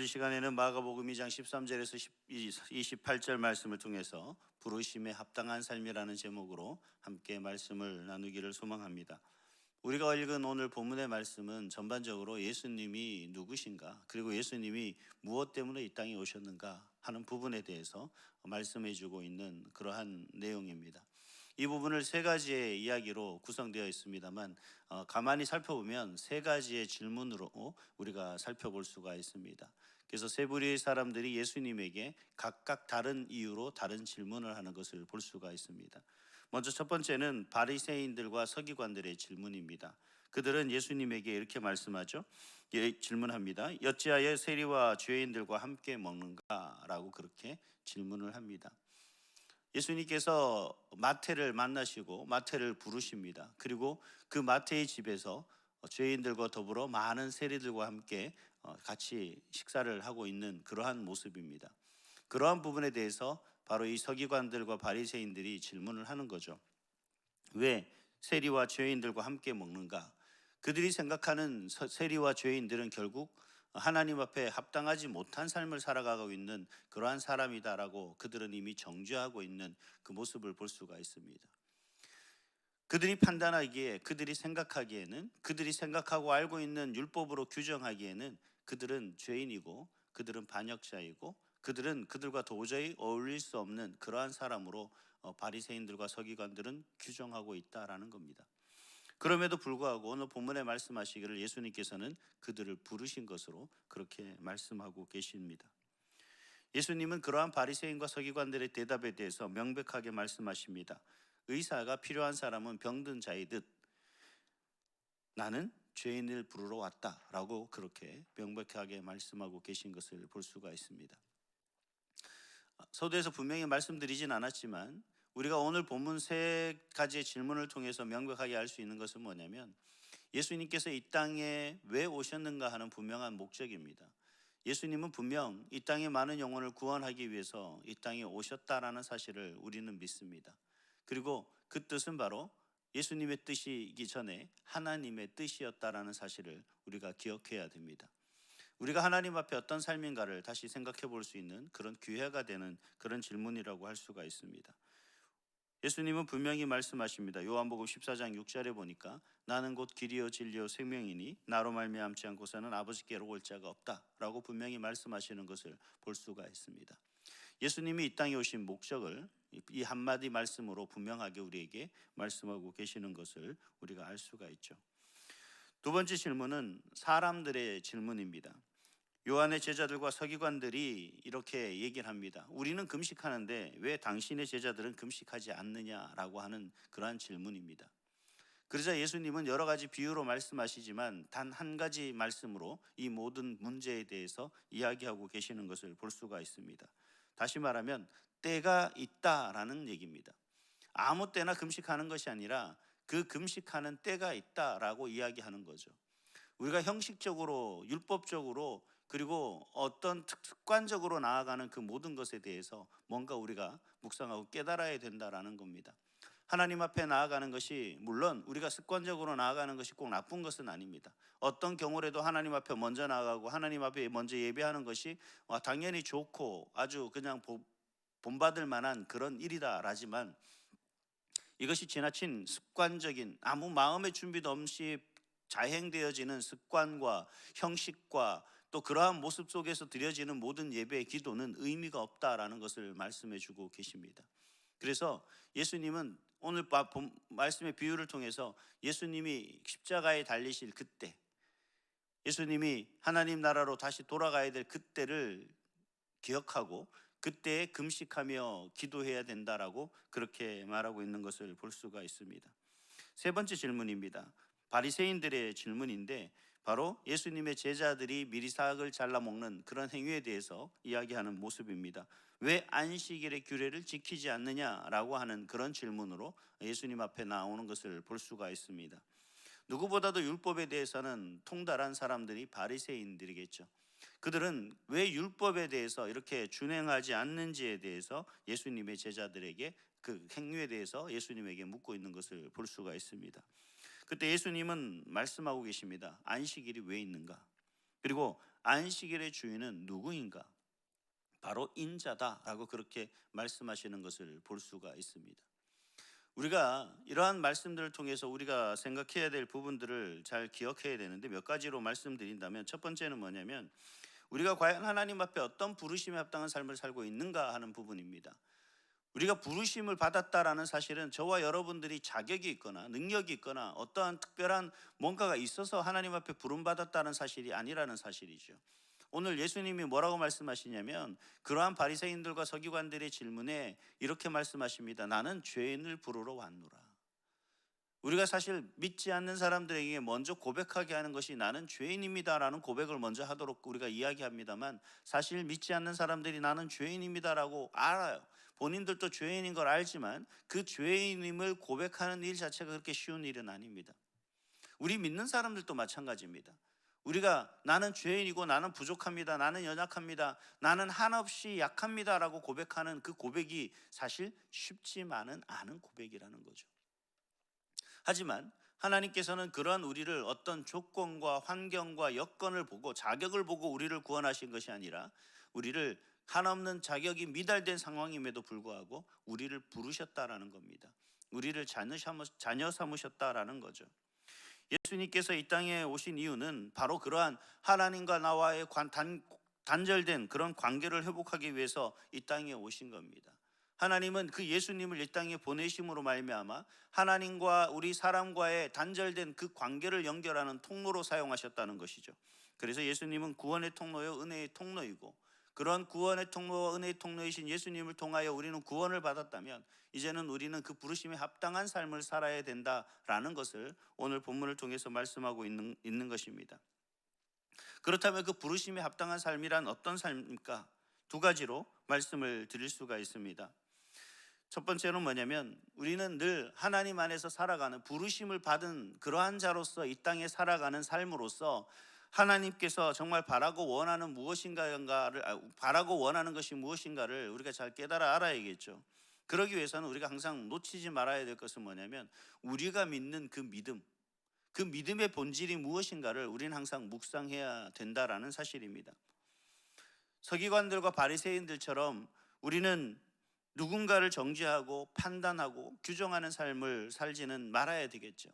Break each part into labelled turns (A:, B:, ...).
A: 오늘 이 시간에는 마가복음 2장 13절에서 28절 말씀을 통해서 부르심에 합당한 삶이라는 제목으로 함께 말씀을 나누기를 소망합니다. 우리가 읽은 오늘 본문의 말씀은 전반적으로 예수님이 누구신가, 그리고 예수님이 무엇 때문에 이 땅에 오셨는가 하는 부분에 대해서 말씀해 주고 있는 그러한 내용입니다. 이 부분을 세 가지의 이야기로 구성되어 있습니다만 가만히 살펴보면 세 가지의 질문으로 우리가 살펴볼 수가 있습니다. 그래서 세 부류의 사람들이 예수님에게 각각 다른 이유로 다른 질문을 하는 것을 볼 수가 있습니다. 먼저 첫 번째는 바리새인들과 서기관들의 질문입니다. 그들은 예수님에게 이렇게 말씀하죠. 질문합니다. 어찌하여 세리와 죄인들과 함께 먹는가? 라고 그렇게 질문을 합니다. 예수님께서 마태를 만나시고 마태를 부르십니다. 그리고 그 마태의 집에서 죄인들과 더불어 많은 세리들과 함께 같이 식사를 하고 있는 그러한 모습입니다. 그러한 부분에 대해서 바로 이 서기관들과 바리새인들이 질문을 하는 거죠. 왜 세리와 죄인들과 함께 먹는가? 그들이 생각하는 세리와 죄인들은 결국 하나님 앞에 합당하지 못한 삶을 살아가고 있는 그러한 사람이다라고 그들은 이미 정죄하고 있는 그 모습을 볼 수가 있습니다. 그들이 판단하기에, 그들이 생각하기에는, 그들이 생각하고 알고 있는 율법으로 규정하기에는 그들은 죄인이고 그들은 반역자이고 그들은 그들과 도저히 어울릴 수 없는 그러한 사람으로 바리새인들과 서기관들은 규정하고 있다라는 겁니다. 그럼에도 불구하고 오늘 본문에 말씀하시기를 예수님께서는 그들을 부르신 것으로 그렇게 말씀하고 계십니다. 예수님은 그러한 바리새인과 서기관들의 대답에 대해서 명백하게 말씀하십니다. 의사가 필요한 사람은 병든 자이듯 나는 죄인을 부르러 왔다라고 그렇게 명백하게 말씀하고 계신 것을 볼 수가 있습니다. 서두에서 분명히 말씀드리진 않았지만 우리가 오늘 본문 세 가지의 질문을 통해서 명백하게 알 수 있는 것은 뭐냐면 예수님께서 이 땅에 왜 오셨는가 하는 분명한 목적입니다. 예수님은 분명 이 땅의 많은 영혼을 구원하기 위해서 이 땅에 오셨다라는 사실을 우리는 믿습니다. 그리고 그 뜻은 바로 예수님의 뜻이기 전에 하나님의 뜻이었다라는 사실을 우리가 기억해야 됩니다. 우리가 하나님 앞에 어떤 삶인가를 다시 생각해 볼 수 있는 그런 기회가 되는 그런 질문이라고 할 수가 있습니다. 예수님은 분명히 말씀하십니다. 요한복음 14장 6절에 보니까 나는 곧 길이요 진리요 생명이니 나로 말미암지 않고서는 아버지께로 올 자가 없다라고 분명히 말씀하시는 것을 볼 수가 있습니다. 예수님이 이 땅에 오신 목적을 이 한마디 말씀으로 분명하게 우리에게 말씀하고 계시는 것을 우리가 알 수가 있죠. 두 번째 질문은 사람들의 질문입니다. 요한의 제자들과 서기관들이 이렇게 얘기를 합니다. 우리는 금식하는데 왜 당신의 제자들은 금식하지 않느냐라고 하는 그러한 질문입니다. 그러자 예수님은 여러 가지 비유로 말씀하시지만 단 한 가지 말씀으로 이 모든 문제에 대해서 이야기하고 계시는 것을 볼 수가 있습니다. 다시 말하면 때가 있다라는 얘기입니다. 아무 때나 금식하는 것이 아니라 그 금식하는 때가 있다라고 이야기하는 거죠. 우리가 형식적으로 율법적으로 그리고 어떤 습관적으로 나아가는 그 모든 것에 대해서 뭔가 우리가 묵상하고 깨달아야 된다라는 겁니다. 하나님 앞에 나아가는 것이 물론 우리가 습관적으로 나아가는 것이 꼭 나쁜 것은 아닙니다. 어떤 경우라도 하나님 앞에 먼저 나아가고 하나님 앞에 먼저 예배하는 것이 당연히 좋고 아주 그냥 본받을 만한 그런 일이다라지만 이것이 지나친 습관적인 아무 마음의 준비도 없이 자행되어지는 습관과 형식과 또 그러한 모습 속에서 드려지는 모든 예배의 기도는 의미가 없다라는 것을 말씀해 주고 계십니다. 그래서 예수님은 오늘 말씀의 비유를 통해서 예수님이 십자가에 달리실 그때, 예수님이 하나님 나라로 다시 돌아가야 될 그때를 기억하고 그때에 금식하며 기도해야 된다라고 그렇게 말하고 있는 것을 볼 수가 있습니다. 세 번째 질문입니다. 바리새인들의 질문인데 바로 예수님의 제자들이 미리삭을 잘라 먹는 그런 행위에 대해서 이야기하는 모습입니다. 왜 안식일의 규례를 지키지 않느냐라고 하는 그런 질문으로 예수님 앞에 나오는 것을 볼 수가 있습니다. 누구보다도 율법에 대해서는 통달한 사람들이 바리새인들이겠죠. 그들은 왜 율법에 대해서 이렇게 준행하지 않는지에 대해서 예수님의 제자들에게 그 행위에 대해서 예수님에게 묻고 있는 것을 볼 수가 있습니다. 그때 예수님은 말씀하고 계십니다. 안식일이 왜 있는가? 그리고 안식일의 주인은 누구인가? 바로 인자다라고 그렇게 말씀하시는 것을 볼 수가 있습니다. 우리가 이러한 말씀들을 통해서 우리가 생각해야 될 부분들을 잘 기억해야 되는데, 몇 가지로 말씀드린다면, 첫 번째는 뭐냐면 우리가 과연 하나님 앞에 어떤 부르심에 합당한 삶을 살고 있는가 하는 부분입니다. 우리가 부르심을 받았다라는 사실은 저와 여러분들이 자격이 있거나 능력이 있거나 어떠한 특별한 뭔가가 있어서 하나님 앞에 부름받았다는 사실이 아니라는 사실이죠. 오늘 예수님이 뭐라고 말씀하시냐면, 그러한 바리새인들과 서기관들의 질문에 이렇게 말씀하십니다. 나는 죄인을 부르러 왔노라. 우리가 사실 믿지 않는 사람들에게 먼저 고백하게 하는 것이 나는 죄인입니다라는 고백을 먼저 하도록 우리가 이야기합니다만, 사실 믿지 않는 사람들이 나는 죄인입니다라고 알아요. 본인들도 죄인인 걸 알지만 그 죄인임을 고백하는 일 자체가 그렇게 쉬운 일은 아닙니다. 우리 믿는 사람들도 마찬가지입니다. 우리가 나는 죄인이고 나는 부족합니다, 나는 연약합니다, 나는 한없이 약합니다라고 고백하는 그 고백이 사실 쉽지만은 않은 고백이라는 거죠. 하지만 하나님께서는 그러한 우리를 어떤 조건과 환경과 여건을 보고 자격을 보고 우리를 구원하신 것이 아니라, 우리를 한없는 자격이 미달된 상황임에도 불구하고 우리를 부르셨다라는 겁니다. 우리를 자녀 삼으셨다라는 거죠. 예수님께서 이 땅에 오신 이유는 바로 그러한 하나님과 나와의 단절된 그런 관계를 회복하기 위해서 이 땅에 오신 겁니다. 하나님은 그 예수님을 이 땅에 보내심으로 말미암아 하나님과 우리 사람과의 단절된 그 관계를 연결하는 통로로 사용하셨다는 것이죠. 그래서 예수님은 구원의 통로요 은혜의 통로이고, 그런 구원의 통로와 은혜의 통로이신 예수님을 통하여 우리는 구원을 받았다면 이제는 우리는 그 부르심에 합당한 삶을 살아야 된다라는 것을 오늘 본문을 통해서 말씀하고 있는 것입니다. 그렇다면 그 부르심에 합당한 삶이란 어떤 삶입니까? 두 가지로 말씀을 드릴 수가 있습니다. 첫 번째는 뭐냐면, 우리는 늘 하나님 안에서 살아가는 부르심을 받은 그러한 자로서 이 땅에 살아가는 삶으로서 하나님께서 정말 바라고 원하는 것이 무엇인가를 우리가 잘 깨달아 알아야겠죠. 그러기 위해서는 우리가 항상 놓치지 말아야 될 것은 뭐냐면, 우리가 믿는 그 믿음, 그 믿음의 본질이 무엇인가를 우리는 항상 묵상해야 된다라는 사실입니다. 서기관들과 바리새인들처럼 우리는 누군가를 정죄하고 판단하고 규정하는 삶을 살지는 말아야 되겠죠.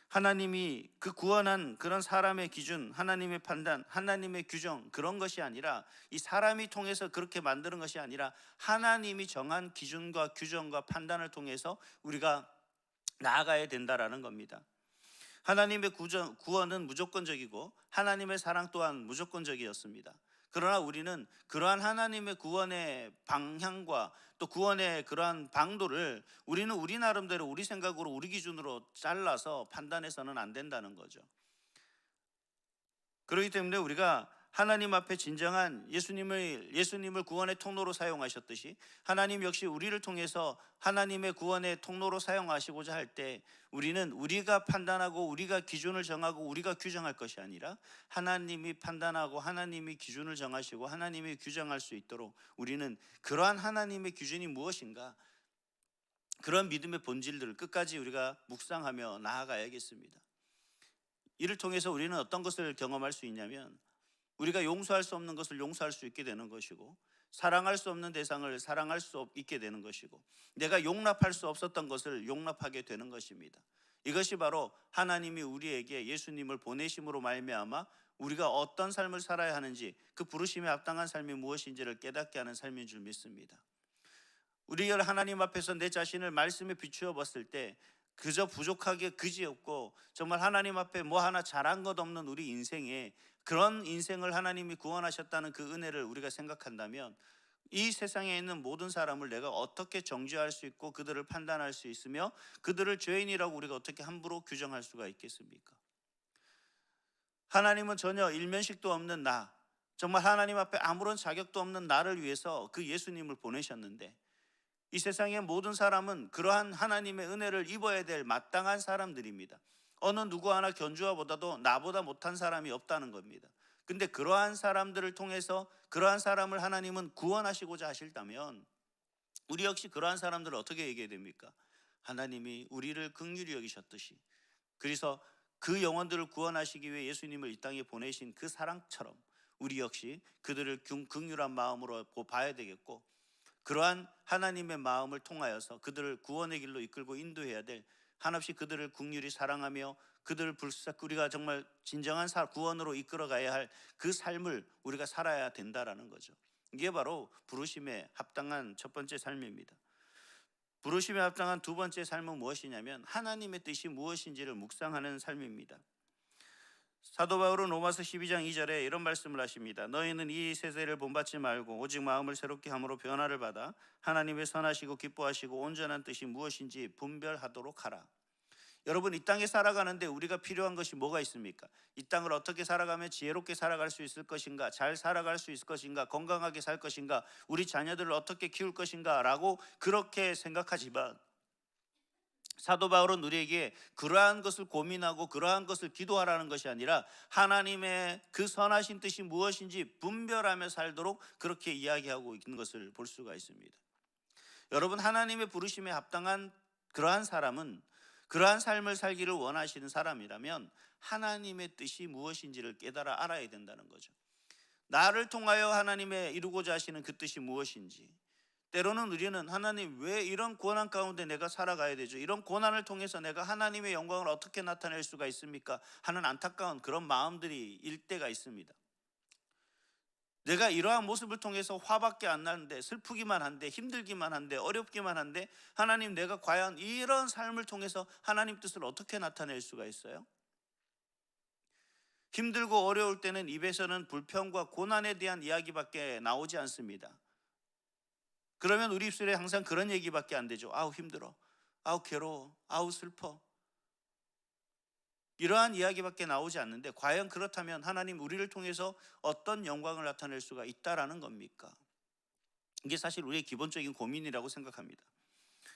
A: 하나님이 그 구원한 그런 사람의 기준, 하나님의 판단, 하나님의 규정, 그런 것이 아니라, 이 사람이 통해서 그렇게 만드는 것이 아니라 하나님이 정한 기준과 규정과 판단을 통해서 우리가 나아가야 된다라는 겁니다. 하나님의 구원은 무조건적이고 하나님의 사랑 또한 무조건적이었습니다. 그러나 우리는 그러한 하나님의 구원의 방향과 또 구원의 그러한 방도를 우리는 우리 나름대로 우리 생각으로 우리 기준으로 잘라서 판단해서는 안 된다는 거죠. 그렇기 때문에 우리가 하나님 앞에 진정한 예수님을 구원의 통로로 사용하셨듯이, 하나님 역시 우리를 통해서 하나님의 구원의 통로로 사용하시고자 할 때 우리는 우리가 판단하고 우리가 기준을 정하고 우리가 규정할 것이 아니라, 하나님이 판단하고 하나님이 기준을 정하시고 하나님이 규정할 수 있도록 우리는 그러한 하나님의 기준이 무엇인가, 그런 믿음의 본질들을 끝까지 우리가 묵상하며 나아가야겠습니다. 이를 통해서 우리는 어떤 것을 경험할 수 있냐면, 우리가 용서할 수 없는 것을 용서할 수 있게 되는 것이고, 사랑할 수 없는 대상을 사랑할 수 있게 되는 것이고, 내가 용납할 수 없었던 것을 용납하게 되는 것입니다. 이것이 바로 하나님이 우리에게 예수님을 보내심으로 말미암아 우리가 어떤 삶을 살아야 하는지, 그 부르심에 합당한 삶이 무엇인지를 깨닫게 하는 삶인 줄 믿습니다. 우리가 하나님 앞에서 내 자신을 말씀에 비추어 봤을 때 그저 부족하게 그지없고 정말 하나님 앞에 뭐 하나 잘한 것 없는 우리 인생에, 그런 인생을 하나님이 구원하셨다는 그 은혜를 우리가 생각한다면, 이 세상에 있는 모든 사람을 내가 어떻게 정죄할 수 있고 그들을 판단할 수 있으며 그들을 죄인이라고 우리가 어떻게 함부로 규정할 수가 있겠습니까? 하나님은 전혀 일면식도 없는 나, 정말 하나님 앞에 아무런 자격도 없는 나를 위해서 그 예수님을 보내셨는데, 이 세상의 모든 사람은 그러한 하나님의 은혜를 입어야 될 마땅한 사람들입니다. 어느 누구 하나 견주어보다도 나보다 못한 사람이 없다는 겁니다. 근데 그러한 사람들을 통해서 그러한 사람을 하나님은 구원하시고자 하실다면, 우리 역시 그러한 사람들을 어떻게 얘기해야 됩니까? 하나님이 우리를 긍휼히 여기셨듯이, 그래서 그 영혼들을 구원하시기 위해 예수님을 이 땅에 보내신 그 사랑처럼 우리 역시 그들을 긍휼한 마음으로 봐야 되겠고, 그러한 하나님의 마음을 통하여서 그들을 구원의 길로 이끌고 인도해야 될, 한없이 그들을 긍휼히 사랑하며 그들을 우리가 정말 진정한 구원으로 이끌어가야 할 그 삶을 우리가 살아야 된다라는 거죠. 이게 바로 부르심에 합당한 첫 번째 삶입니다. 부르심에 합당한 두 번째 삶은 무엇이냐면 하나님의 뜻이 무엇인지를 묵상하는 삶입니다. 사도 바울은 로마서 12장 2절에 이런 말씀을 하십니다. 너희는 이 세대를 본받지 말고 오직 마음을 새롭게 함으로 변화를 받아 하나님의 선하시고 기뻐하시고 온전한 뜻이 무엇인지 분별하도록 하라. 여러분, 이 땅에 살아가는데 우리가 필요한 것이 뭐가 있습니까? 이 땅을 어떻게 살아가면 지혜롭게 살아갈 수 있을 것인가, 잘 살아갈 수 있을 것인가, 건강하게 살 것인가, 우리 자녀들을 어떻게 키울 것인가 라고 그렇게 생각하지만, 사도 바울은 우리에게 그러한 것을 고민하고 그러한 것을 기도하라는 것이 아니라 하나님의 그 선하신 뜻이 무엇인지 분별하며 살도록 그렇게 이야기하고 있는 것을 볼 수가 있습니다. 여러분, 하나님의 부르심에 합당한 그러한 사람은, 그러한 삶을 살기를 원하시는 사람이라면 하나님의 뜻이 무엇인지를 깨달아 알아야 된다는 거죠. 나를 통하여 하나님의 이루고자 하시는 그 뜻이 무엇인지. 때로는 우리는 하나님, 왜 이런 고난 가운데 내가 살아가야 되죠? 이런 고난을 통해서 내가 하나님의 영광을 어떻게 나타낼 수가 있습니까? 하는 안타까운 그런 마음들이 일 때가 있습니다. 내가 이러한 모습을 통해서 화밖에 안 나는데, 슬프기만 한데, 힘들기만 한데, 어렵기만 한데, 하나님, 내가 과연 이런 삶을 통해서 하나님 뜻을 어떻게 나타낼 수가 있어요? 힘들고 어려울 때는 입에서는 불평과 고난에 대한 이야기밖에 나오지 않습니다. 그러면 우리 입술에 항상 그런 얘기밖에 안 되죠. 아우 힘들어, 아우 괴로워, 아우 슬퍼, 이러한 이야기밖에 나오지 않는데, 과연 그렇다면 하나님 우리를 통해서 어떤 영광을 나타낼 수가 있다라는 겁니까? 이게 사실 우리의 기본적인 고민이라고 생각합니다.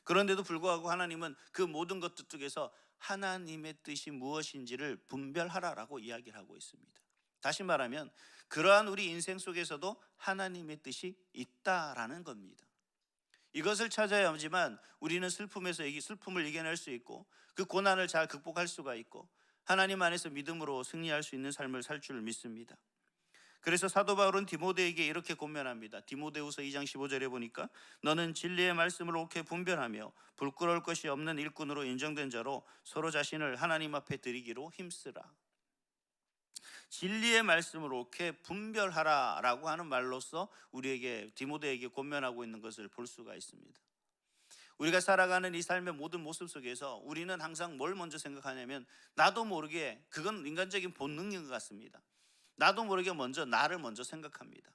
A: 그런데도 불구하고 하나님은 그 모든 것들 속에서 하나님의 뜻이 무엇인지를 분별하라라고 이야기를 하고 있습니다. 다시 말하면 그러한 우리 인생 속에서도 하나님의 뜻이 있다라는 겁니다. 이것을 찾아야 하지만 우리는 슬픔을 이겨낼 수 있고 그 고난을 잘 극복할 수가 있고 하나님 안에서 믿음으로 승리할 수 있는 삶을 살 줄 믿습니다. 그래서 사도 바울은 디모데에게 이렇게 권면합니다. 디모데후서 2장 15절에 보니까 너는 진리의 말씀을 옳게 분별하며 부끄러울 것이 없는 일꾼으로 인정된 자로 서로 자신을 하나님 앞에 드리기로 힘쓰라. 진리의 말씀을 옳게 분별하라라고 하는 말로서 우리에게, 디모데에게 권면하고 있는 것을 볼 수가 있습니다. 우리가 살아가는 이 삶의 모든 모습 속에서 우리는 항상 뭘 먼저 생각하냐면, 나도 모르게, 그건 인간적인 본능인 것 같습니다. 나도 모르게 나를 먼저 생각합니다.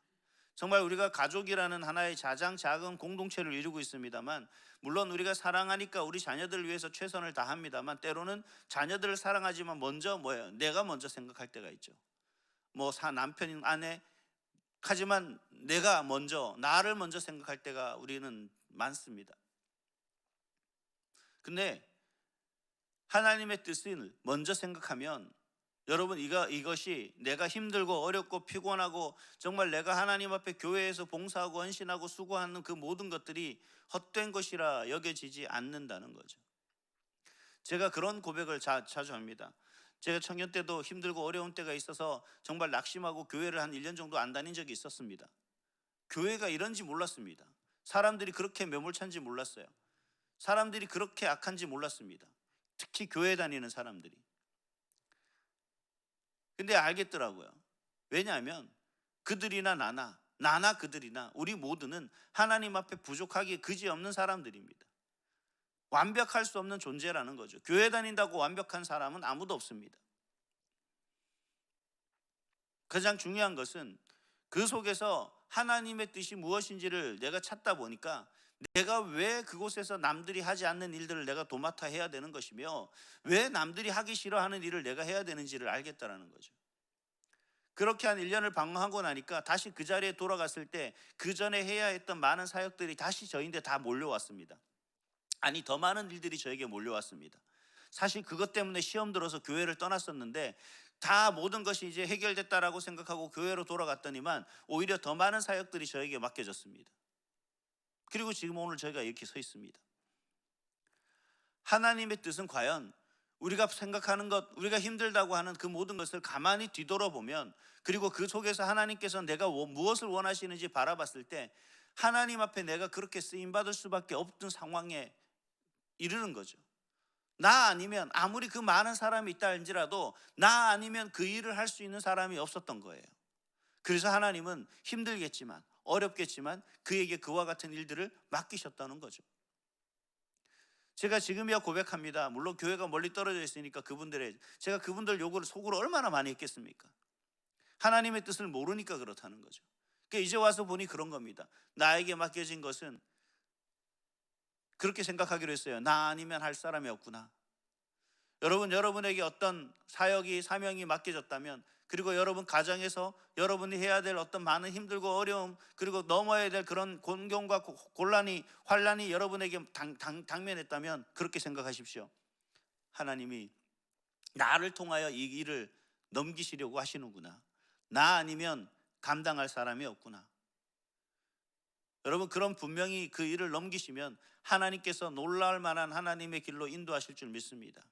A: 정말 우리가 가족이라는 하나의 가장 작은 공동체를 이루고 있습니다만, 물론 우리가 사랑하니까 우리 자녀들을 위해서 최선을 다합니다만, 때로는 자녀들을 사랑하지만 내가 먼저 생각할 때가 있죠. 남편, 아내, 하지만 나를 먼저 생각할 때가 우리는 많습니다. 근데 하나님의 뜻을 먼저 생각하면, 여러분, 이것이 내가 힘들고 어렵고 피곤하고 정말 내가 하나님 앞에 교회에서 봉사하고 헌신하고 수고하는 그 모든 것들이 헛된 것이라 여겨지지 않는다는 거죠. 제가 그런 고백을 자주 합니다. 제가 청년 때도 힘들고 어려운 때가 있어서 정말 낙심하고 교회를 한 1년 정도 안 다닌 적이 있었습니다. 교회가 이런지 몰랐습니다. 사람들이 그렇게 매몰찬지 몰랐어요. 사람들이 그렇게 악한지 몰랐습니다. 특히 교회 다니는 사람들이. 근데 알겠더라고요. 왜냐하면 그들이나 나나 그들이나 우리 모두는 하나님 앞에 부족하기 그지없는 사람들입니다. 완벽할 수 없는 존재라는 거죠. 교회 다닌다고 완벽한 사람은 아무도 없습니다. 가장 중요한 것은 그 속에서 하나님의 뜻이 무엇인지를 내가 찾다 보니까, 내가 왜 그곳에서 남들이 하지 않는 일들을 내가 도맡아 해야 되는 것이며, 왜 남들이 하기 싫어하는 일을 내가 해야 되는지를 알겠다라는 거죠. 그렇게 한 1년을 방황하고 나니까 다시 그 자리에 돌아갔을 때 그 전에 해야 했던 많은 사역들이 다시 저인데 다 몰려왔습니다. 아니, 더 많은 일들이 저에게 몰려왔습니다. 사실 그것 때문에 시험 들어서 교회를 떠났었는데, 다 모든 것이 이제 해결됐다라고 생각하고 교회로 돌아갔더니만 오히려 더 많은 사역들이 저에게 맡겨졌습니다. 그리고 지금 오늘 저희가 이렇게 서 있습니다. 하나님의 뜻은 과연 우리가 생각하는 것, 우리가 힘들다고 하는 그 모든 것을 가만히 뒤돌아보면, 그리고 그 속에서 하나님께서 내가 무엇을 원하시는지 바라봤을 때 하나님 앞에 내가 그렇게 쓰임받을 수밖에 없던 상황에 이르는 거죠. 나 아니면, 아무리 그 많은 사람이 있다 할지라도 나 아니면 그 일을 할 수 있는 사람이 없었던 거예요. 그래서 하나님은 힘들겠지만, 어렵겠지만 그에게 그와 같은 일들을 맡기셨다는 거죠. 제가 지금이야 고백합니다. 물론 교회가 멀리 떨어져 있으니까 제가 그분들 요구를 속으로 얼마나 많이 했겠습니까? 하나님의 뜻을 모르니까 그렇다는 거죠. 그러니까 이제 와서 보니 그런 겁니다. 나에게 맡겨진 것은 그렇게 생각하기로 했어요. 나 아니면 할 사람이 없구나. 여러분에게 어떤 사역이, 사명이 맡겨졌다면, 그리고 여러분 가정에서 여러분이 해야 될 어떤 많은 힘들고 어려움, 그리고 넘어야 될 그런 곤경과 곤란이, 환란이 여러분에게 당면했다면 그렇게 생각하십시오. 하나님이 나를 통하여 이 일을 넘기시려고 하시는구나. 나 아니면 감당할 사람이 없구나. 여러분, 그런 분명히 그 일을 넘기시면 하나님께서 놀랄 만한 하나님의 길로 인도하실 줄 믿습니다.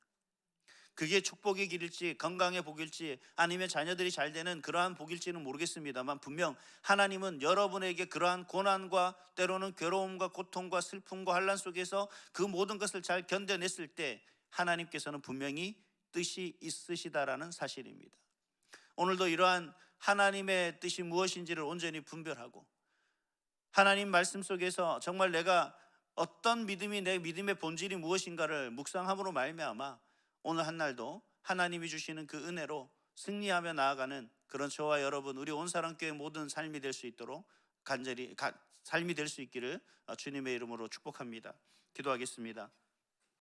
A: 그게 축복의 길일지, 건강의 복일지, 아니면 자녀들이 잘 되는 그러한 복일지는 모르겠습니다만, 분명 하나님은 여러분에게 그러한 고난과 때로는 괴로움과 고통과 슬픔과 환난 속에서 그 모든 것을 잘 견뎌냈을 때 하나님께서는 분명히 뜻이 있으시다라는 사실입니다. 오늘도 이러한 하나님의 뜻이 무엇인지를 온전히 분별하고, 하나님 말씀 속에서 정말 내가 어떤 믿음이, 내 믿음의 본질이 무엇인가를 묵상함으로 말미암아 오늘 한날도 하나님이 주시는 그 은혜로 승리하며 나아가는 그런 저와 여러분, 우리 온사랑교회 모든 삶이 될 수 있도록 삶이 될 수 있기를 주님의 이름으로 축복합니다. 기도하겠습니다.